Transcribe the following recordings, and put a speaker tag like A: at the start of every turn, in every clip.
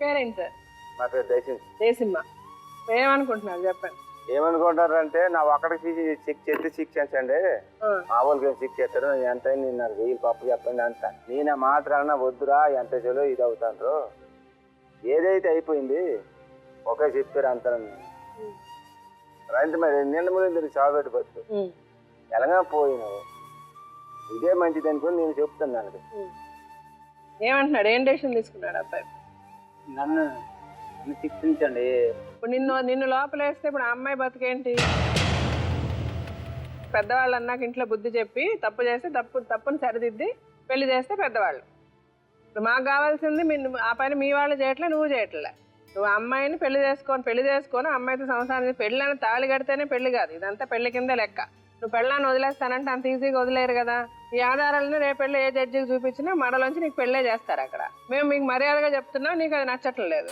A: పేరేంటి సార్?
B: నా పేరు
A: దేశిమ్మ. ఏమనుకుంటున్నారు చెప్పండి.
B: ఏమనుకుంటారంటే నా ఒక్కడికి చెక్ చేస్తే చెక్ చేసండి, మామూలుగా చెక్ చేస్తారు. ఎంత నేను నాకు 1000 పప్పు చెప్పండి అంత. నేను మాత్రాన వద్దురా ఎంత చెలో ఇది అవుతాను, ఏదైతే అయిపోయింది ఒకే చెప్పారు అంత. రైతు మరి నిన్న ముందు చావబెట్టి బతు ఎలాగా పోయినావు, ఇదే మంచిది అనుకుని నేను చెప్తున్నాను.
A: ఏమంటున్నాడు? ఏం డెసిషన్ తీసుకున్నాడు అబ్బాయి?
B: నన్ను శిక్షించండి.
A: ఇప్పుడు నిన్ను లోపల వేస్తే ఇప్పుడు ఆ అమ్మాయి బతికేంటి? పెద్దవాళ్ళు అన్నాక ఇంట్లో బుద్ధి చెప్పి తప్పు చేస్తే తప్పుని సరిదిద్ది పెళ్లి చేస్తే పెద్దవాళ్ళు. ఇప్పుడు మాకు కావాల్సింది ఆ పని మీ వాళ్ళు చేయట్లే, నువ్వు చేయట్లే. నువ్వు అమ్మాయిని పెళ్లి చేసుకొని అమ్మాయితో సంసారం పెళ్లి అని తాళి కడితేనే పెళ్లి కాదు, ఇదంతా పెళ్లి కిందే లెక్క. నువ్వు పెళ్ళాన్ని వదిలేస్తానంటే అంత ఈజీగా వదిలేరు కదా. ఈ ఆధారాలను రేపెళ్ళి ఏ జడ్జికి చూపించినా మడలోంచి నీకు పెళ్ళే చేస్తారు అక్కడ. మేము మీకు మర్యాదగా చెప్తున్నావు, నీకు అది నచ్చట్లేదు.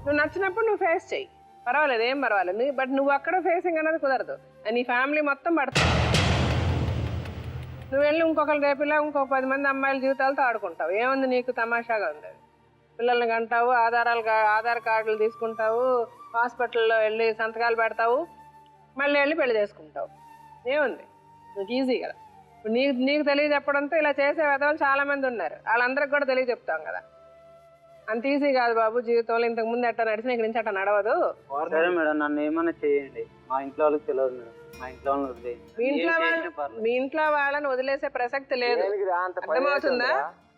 A: నువ్వు నచ్చినప్పుడు నువ్వు ఫేస్ చెయ్యి, పర్వాలేదు, ఏం పర్వాలేదు. బట్ నువ్వు అక్కడ ఫేసింగ్ అనేది కుదరదు, నీ ఫ్యామిలీ మొత్తం పడుతుంది. నువ్వు వెళ్ళి ఇంకొకరు రేపిలా ఇంకో 10 మంది అమ్మాయిల జీవితాలతో ఆడుకుంటావు. ఏముంది నీకు? తమాషాగా ఉంది. పిల్లల్ని కంటావు, ఆధార్ కార్డులు తీసుకుంటావు, హాస్పిటల్లో వెళ్ళి సంతకాలు పెడతావు, మళ్ళీ వెళ్ళి పెళ్లి చేసుకుంటావు. ఏముంది? నీకు ఈజీ కదా. ఇప్పుడు నీకు తెలియజెప్పడంతో ఇలా చేసే విధవాళ్ళు చాలా మంది ఉన్నారు, వాళ్ళందరికి కూడా తెలియజెప్తాం కదా. అంత ఈజీ కాదు బాబు జీవితంలో. ఇంతకు ముందు ఎట్టా నడిచిన ఇక్కడ నుంచి అట్లా నడవదు.
C: సరే మేడం, నన్ను ఏమన్నా చేయండి, మా ఇంట్లో వాళ్ళకి తెలియదు మేడం. మా ఇంట్లో
A: మీ ఇంట్లో వాళ్ళని వదిలేసే ప్రసక్తి లేదు, అర్థమవుతుందా?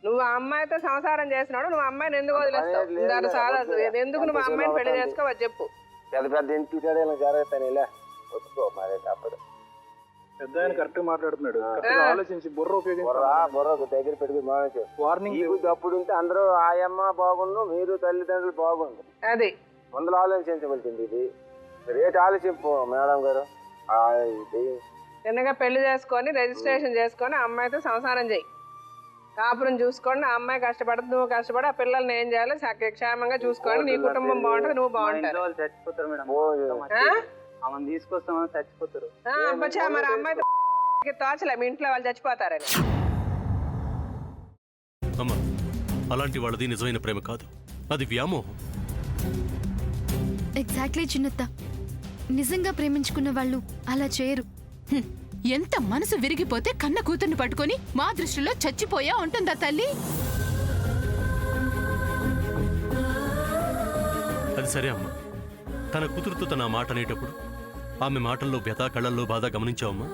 A: నువ్వు ఆ అమ్మాయితో సంసారం చేసినాడు, నువ్వు అమ్మాయిని ఎందుకు వదిలేస్తావు? సాధదు. ఎందుకు నువ్వు అమ్మాయిని పెళ్లి చేసుకోవద్దు చెప్పు.
B: పెద్ద పెద్ద ఇంటి జరుగుతాను ఇలా ఒప్పుకో, మరి తప్పదు.
D: పెద్ద ఆయన కరెక్ట్ మాట్లాడుతున్నాడు. ఆలోచించి
B: బుర్ర దగ్గర పెట్టుకుని వార్నింగ్ అప్పుడు ఉంటే అందరూ ఆయమ్మ బాగుండు, మీరు తల్లిదండ్రులు బాగుండు,
A: అది
B: ముందులో ఆలోచించవలసింది. ఇది రేటు ఆలోచింపు మేడం గారు.
A: చిన్నగా పెళ్లి చేసుకొని రిజిస్ట్రేషన్ చేసుకొని అమ్మాయితో సంసారం చెయ్యి, కాపురం చూసుకోండి. ఆ అమ్మాయి కష్టపడుతుంది, నువ్వు కష్టపడి ఆ పిల్లల్ని ఏం చేయాలి క్షేమంగా చూసుకోండి. నీ కుటుంబం బాగుంటుంది, నువ్వు బాగుంటావు.
C: చచ్చిపోతారు మేడం, ఆమెను తీసుకొస్తామని చచ్చిపోతారు.
A: మరి అమ్మాయి తోచలే మీ ఇంట్లో వాళ్ళు చచ్చిపోతారని.
E: అమ్మా, అలాంటి వాళ్ళది నిజమైన ప్రేమ కాదు, అది వ్యామోహం.
F: ఎగ్జాక్ట్లీ చిన్నత్త, నిజంగా ప్రేమించుకున్న వాళ్ళు అలా చేయరు.
G: ఎంత మనసు విరిగిపోతే కన్న కూతుర్ని పట్టుకొని మా దృష్టిలో చచ్చిపోయా ఉంటుందా తల్లి?
E: అది సరే అమ్మా, తన కూతురుతో తన మాట అనేటప్పుడు ఆమె మాటల్లో వ్యథ, కళ్ళల్లో బాధ గమనించావమ్మా?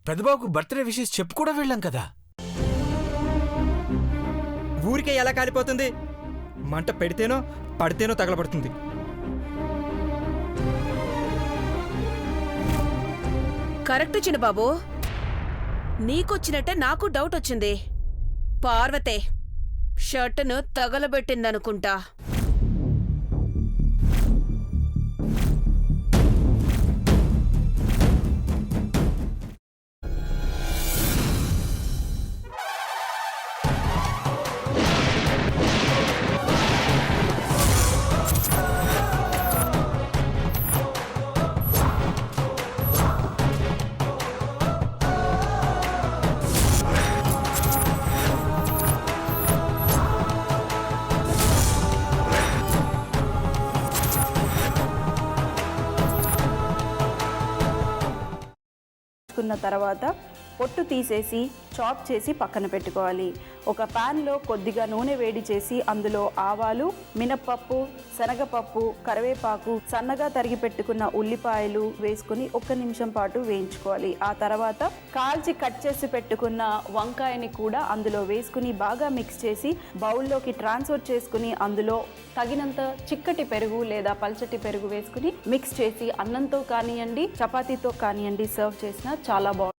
H: పెద్దబాబుకు బర్త్డే విషెస్ చెప్పు కూడా వెళ్ళాం కదా.
I: ఊరికే ఎలా కాలిపోతుంది? మంట పెడితేనో పడితేనో తగలబడుతుంది.
J: కరెక్ట్ చిన్నబాబు, నీకొచ్చినట్టే నాకు డౌట్ వచ్చింది. పార్వతే షర్టును తగలబెట్టిందనుకుంటా.
K: కాల్చుకున్న తర్వాత పొట్టు తీసేసి చాప్ చేసి పక్కన పెట్టుకోవాలి. ఒక ప్యాన్లో కొద్దిగా నూనె వేడి చేసి అందులో ఆవాలు, మినప్పప్పు, శనగపప్పు, కరివేపాకు, సన్నగా తరిగి పెట్టుకున్న ఉల్లిపాయలు వేసుకుని 1 నిమిషం పాటు వేయించుకోవాలి. ఆ తర్వాత కాల్చి కట్ చేసి పెట్టుకున్న వంకాయని కూడా అందులో వేసుకుని బాగా మిక్స్ చేసి బౌల్లోకి ట్రాన్స్ఫర్ చేసుకుని అందులో తగినంత చిక్కటి పెరుగు లేదా పల్చటి పెరుగు వేసుకుని మిక్స్ చేసి అన్నంతో కానివ్వండి, చపాతీతో కానివ్వండి సర్వ్ చేసినా చాలా బాగుంటుంది.